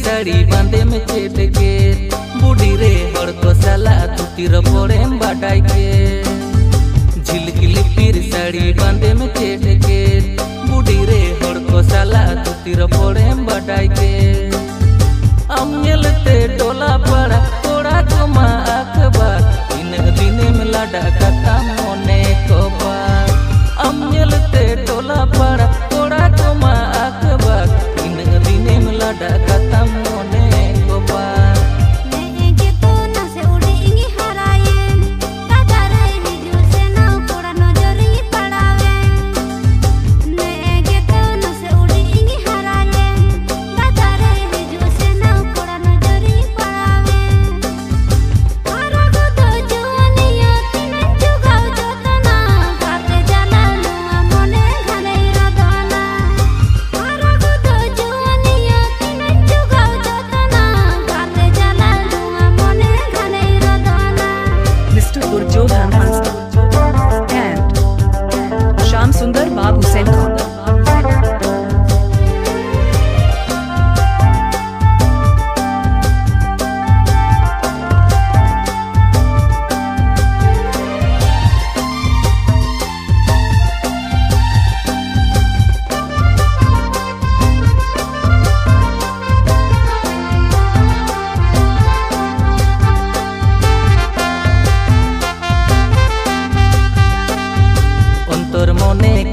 साड़ी बांधे में चेट के बूढ़ी रे हर को साला तुतिर पड़े बाटाई के झिलकिली फिर साड़ी बांधे में चेट के बूढ़ी रे हर को साला तुतिर पड़े बाटाई के अमलते टोला पड़ा थोड़ा कमा अखबार इन दिन में लाडा का मोने को बार अमलते टोला पड़ा थोड़ा कमा अखबार इन दिन में लाडा का मोने को बार सुंदर बाबू centre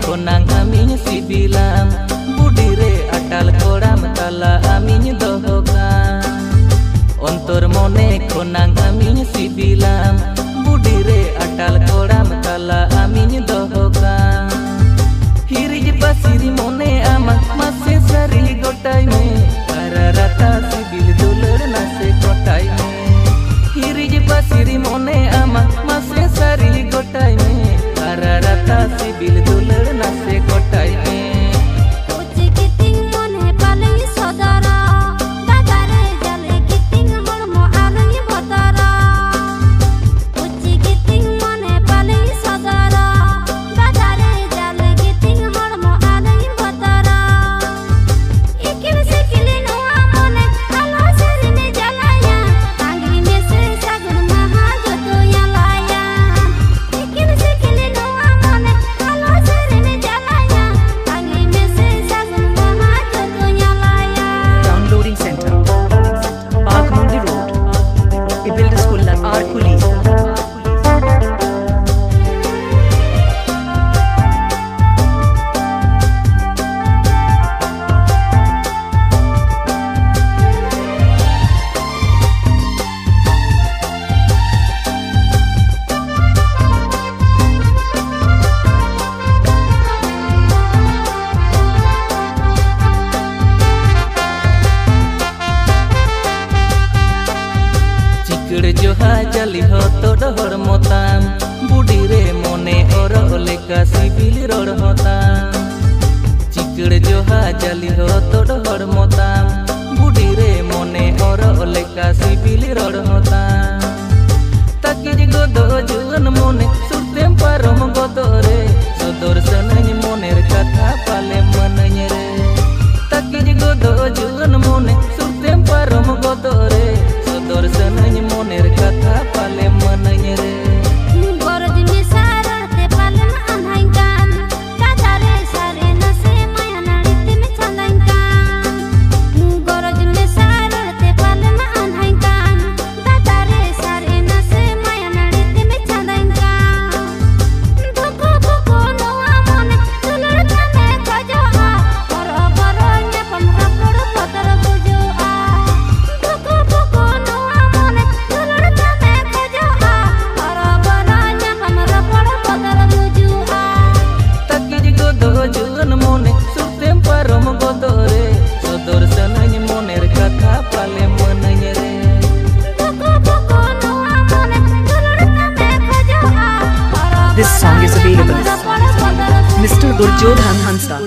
konang amin sibilam budi re atal koram tala amin dohokan ontor mone konang amin sibilam budi re atal koram tala amin dohokan hirij pasiri mone ama mase sari gotai me ararata sibil dulur nase gotai me hirij pasiri mone ama mase sari gotai me ararata sibil dulur nase gotai me uci kiting mone paleng sodara dadare jale kiting mormo aleng botara uci kiting mone paleng sodara dadare jale kiting mormo aleng botara ikim sekili no amone ala serine jalaya angri mese sagun maha joto yalaya ikim sekili no amone ala serine jalaya angri mese sagun maha joto yalaya downloading center Bagmundi Road Ibilda School Arkuli जोहा जली हो तो डहर मोताम बूढ़ी रे मोने और लेका CIBIL road होताम चिकड़ जोहा जली हो तो डहर मोताम बूढ़ी रे मोने और लेका सिबिल रोड होताम ताकिर गोदो जुन मोने सुरतेम पारम गोदो रे सदर सनय मोनेर कथा पाले मनय रे ताकिर गोदो जुन मोने सुरतेम पारम गोदो रे सदर सनय मोनेर कथा पाले मनय रे goroj me sarate palen anhainkan dadare sare nase maya narite me chandainkan goroj me sarate palen anhainkan dadare sare nase maya narite me chandainkan boko boko no amone tulur Gurjodhan Hansa.